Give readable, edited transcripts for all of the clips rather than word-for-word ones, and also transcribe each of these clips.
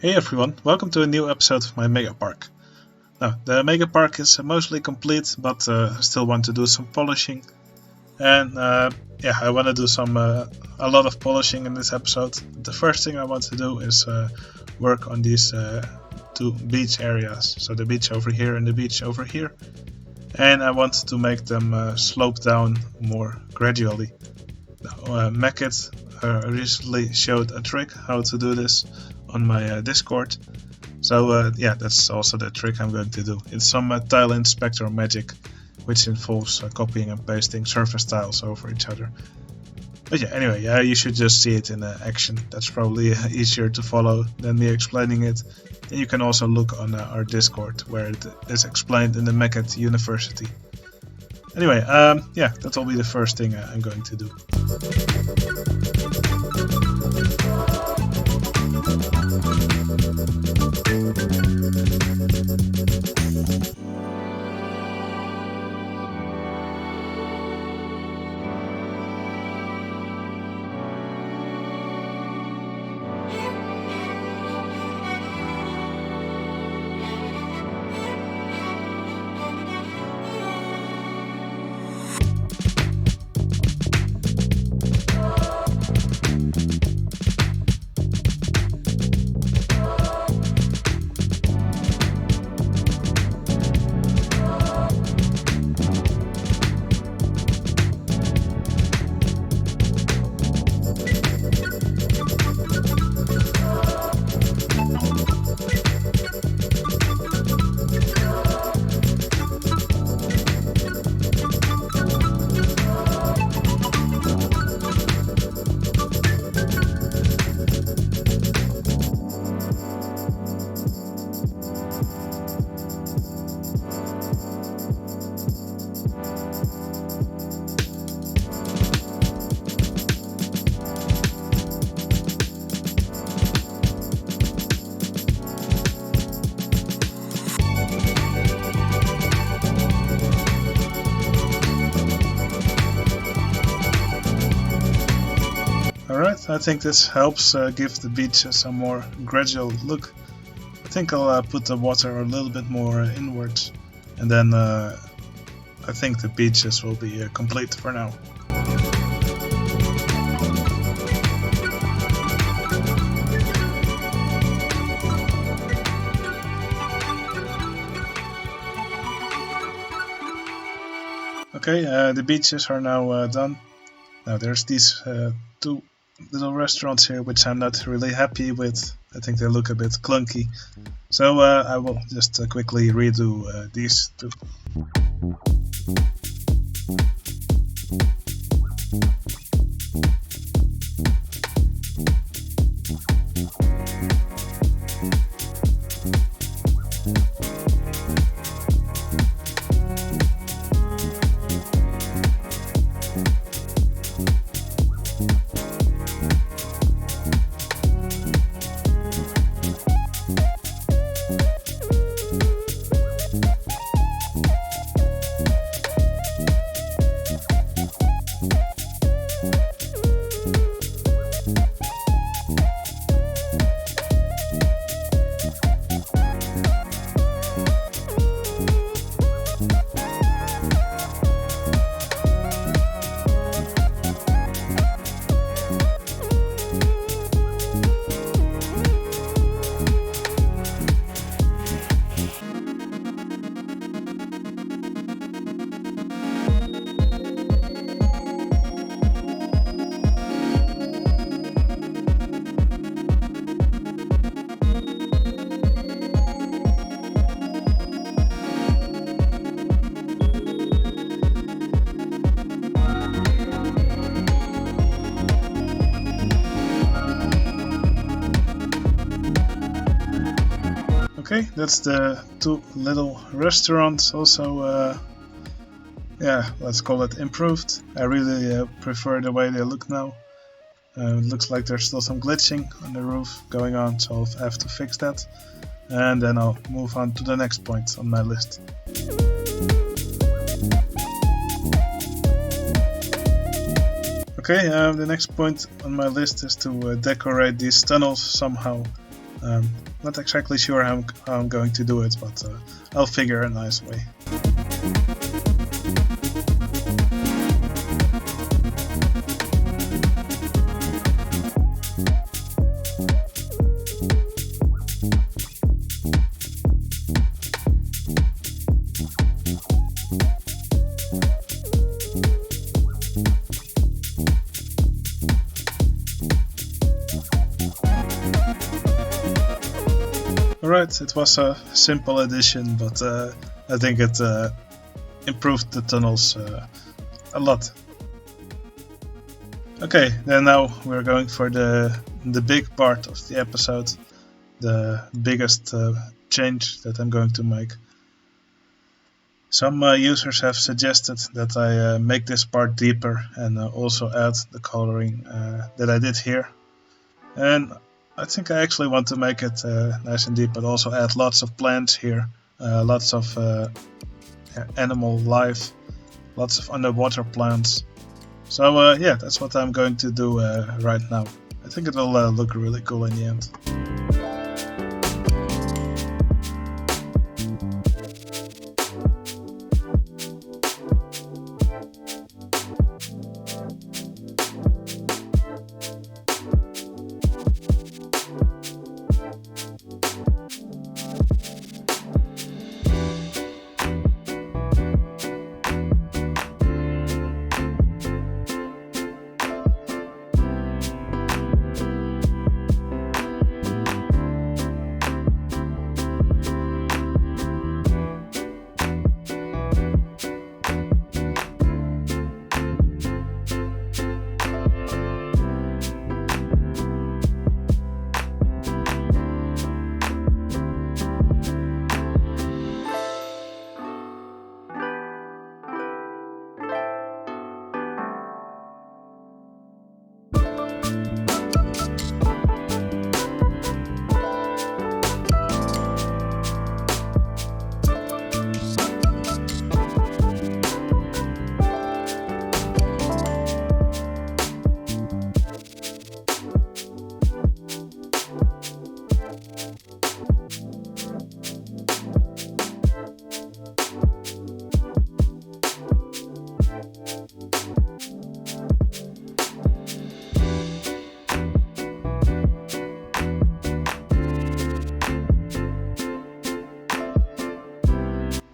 Hey everyone, welcome to a new episode of my Megapark. Now, the Megapark is mostly complete, but I still want to do some polishing. And I want to do a lot of polishing in this episode. The first thing I want to do is work on these two beach areas. So the beach over here and the beach over here. And I want to make them slope down more gradually. Now, Megapark recently showed a trick how to do this on my Discord. So that's also the trick I'm going to do. It's some tile inspector magic, which involves copying and pasting surface tiles over each other. But anyway, you should just see it in action. That's probably easier to follow than me explaining it. And you can also look on our Discord, where it is explained in the Megapark University. Anyway, that will be the first thing I'm going to do. Alright, I think this helps give the beach some more gradual look. I think I'll put the water a little bit more inwards, and then I think the beaches will be complete for now. Okay, the beaches are now done. Now there's these two little restaurants here which I'm not really happy with. I think they look a bit clunky. So I will just quickly redo these two. Okay, that's the two little restaurants. Also, let's call it improved. I really prefer the way they look now. It looks like there's still some glitching on the roof going on, so I'll have to fix that. And then I'll move on to the next point on my list. Okay, the next point on my list is to decorate these tunnels somehow. Not exactly sure how I'm going to do it, but I'll figure a nice way. Alright, it was a simple addition, but I think it improved the tunnels a lot. Okay, then now we're going for the big part of the episode, the biggest change that I'm going to make. Some users have suggested that I make this part deeper and also add the coloring that I did here. And I think I actually want to make it nice and deep, but also add lots of plants here, lots of animal life, lots of underwater plants. So yeah, that's what I'm going to do right now. I think it will look really cool in the end.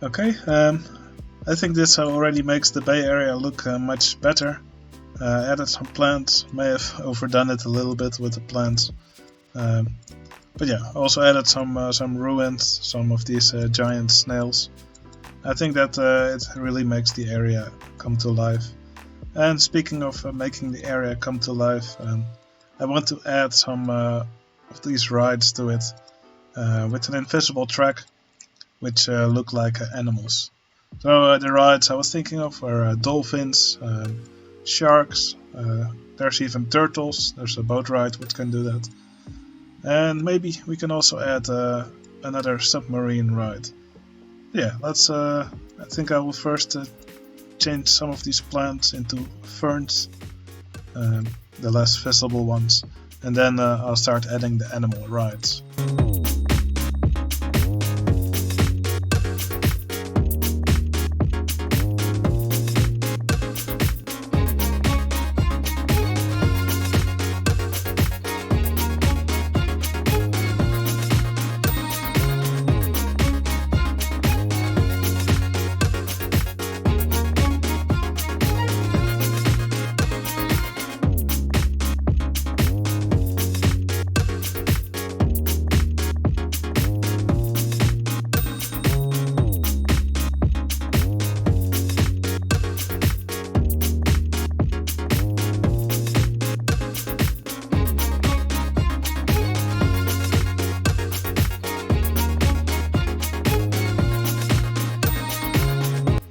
Okay, I think this already makes the Bay Area look much better. Added some plants, may have overdone it a little bit with the plants. But yeah, also added some ruins, some of these giant snails. I think that it really makes the area come to life. And speaking of making the area come to life, I want to add some of these rides to it with an invisible track, which look like animals. So the rides I was thinking of are dolphins, sharks, there's even turtles, there's a boat ride which can do that. And maybe we can also add another submarine ride. Yeah, let's. I think I will first change some of these plants into ferns, the less visible ones, and then I'll start adding the animal rides.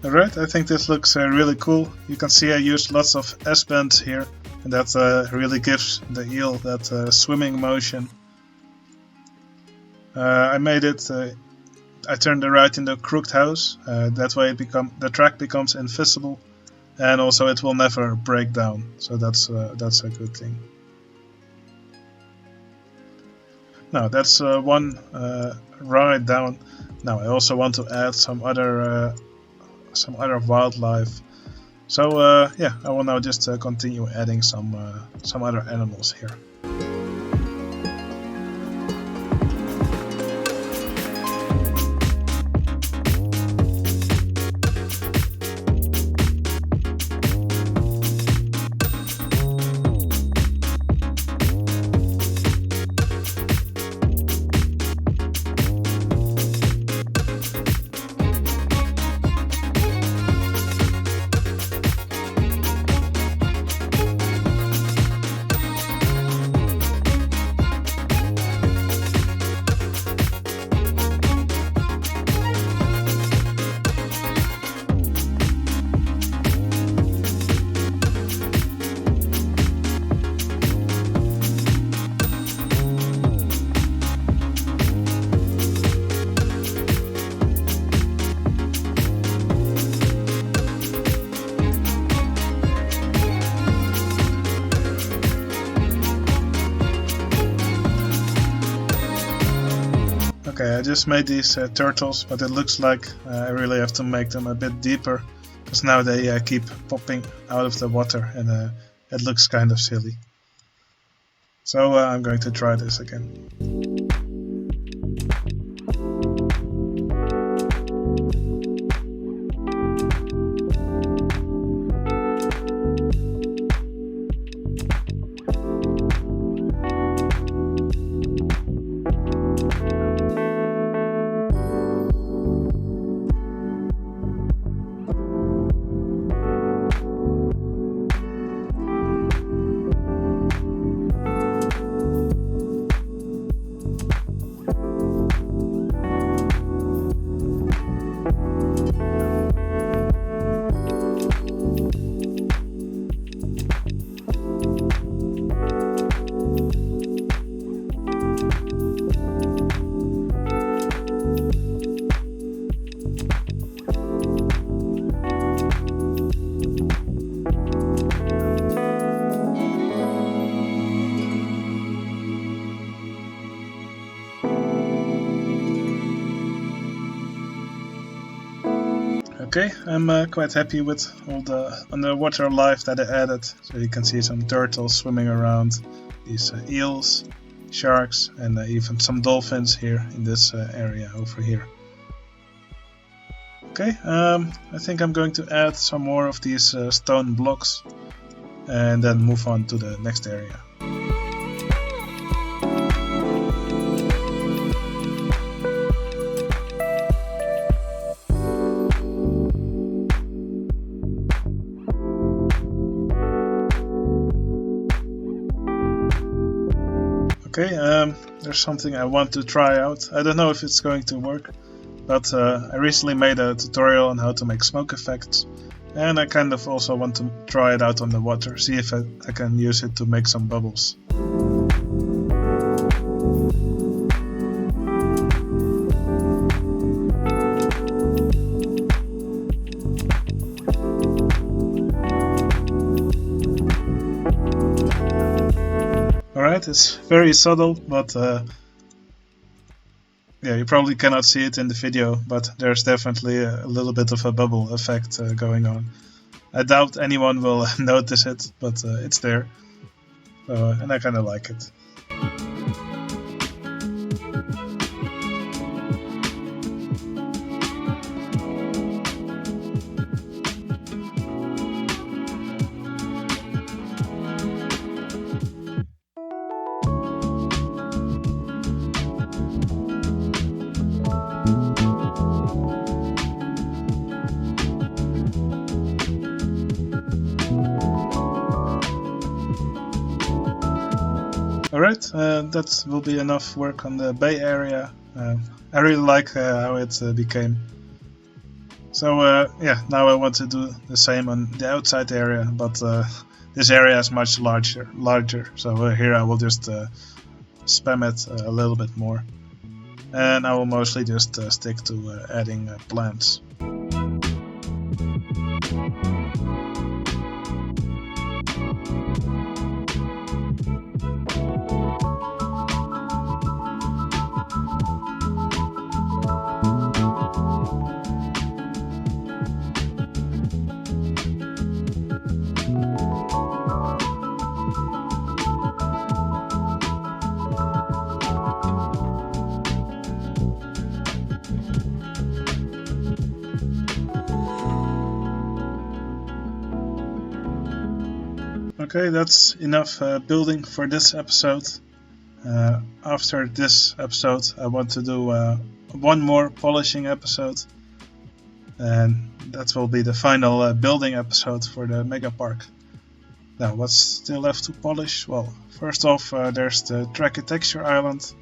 Alright, I think this looks really cool. You can see I used lots of S-bands here, and that really gives the eel that swimming motion. I made it, I turned the ride into a crooked house, that way the track becomes invisible, and also it will never break down, so that's a good thing. Now that's one ride down. Now I also want to add some other wildlife. So yeah, I will now just continue adding some other animals here. Okay, I just made these turtles, but it looks like I really have to make them a bit deeper, because now they keep popping out of the water, and it looks kind of silly. So I'm going to try this again. Okay, I'm quite happy with all the underwater life that I added. So you can see some turtles swimming around, these eels, sharks, and even some dolphins here in this area over here. Okay, I think I'm going to add some more of these stone blocks and then move on to the next area. Okay, there's something I want to try out. I don't know if it's going to work, but I recently made a tutorial on how to make smoke effects, and I kind of also want to try it out on the water, see if I can use it to make some bubbles. Alright, it's very subtle, but yeah, you probably cannot see it in the video, but there's definitely a little bit of a bubble effect going on. I doubt anyone will notice it, but it's there, and I kind of like it. Alright, that will be enough work on the bay area. I really like how it became. So yeah, now I want to do the same on the outside area, but this area is much larger. So here I will just spam it a little bit more. And I will mostly just stick to adding plants. Okay, that's enough building for this episode. After this episode, I want to do one more polishing episode, and that will be the final building episode for the Megapark. Now, what's still left to polish? Well, first off, there's the trackitecture island.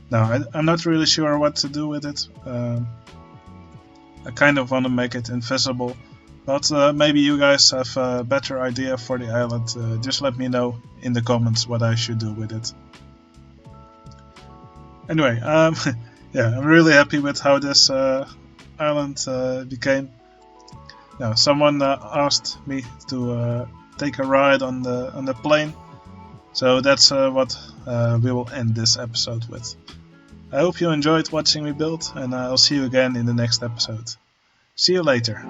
Now, I'm not really sure what to do with it. I kind of want to make it invisible, but maybe you guys have a better idea for the island. Just let me know in the comments what I should do with it. Anyway, yeah, I'm really happy with how this island became. Now, someone asked me to take a ride on the plane, so that's what we will end this episode with. I hope you enjoyed watching me build, and I'll see you again in the next episode. See you later.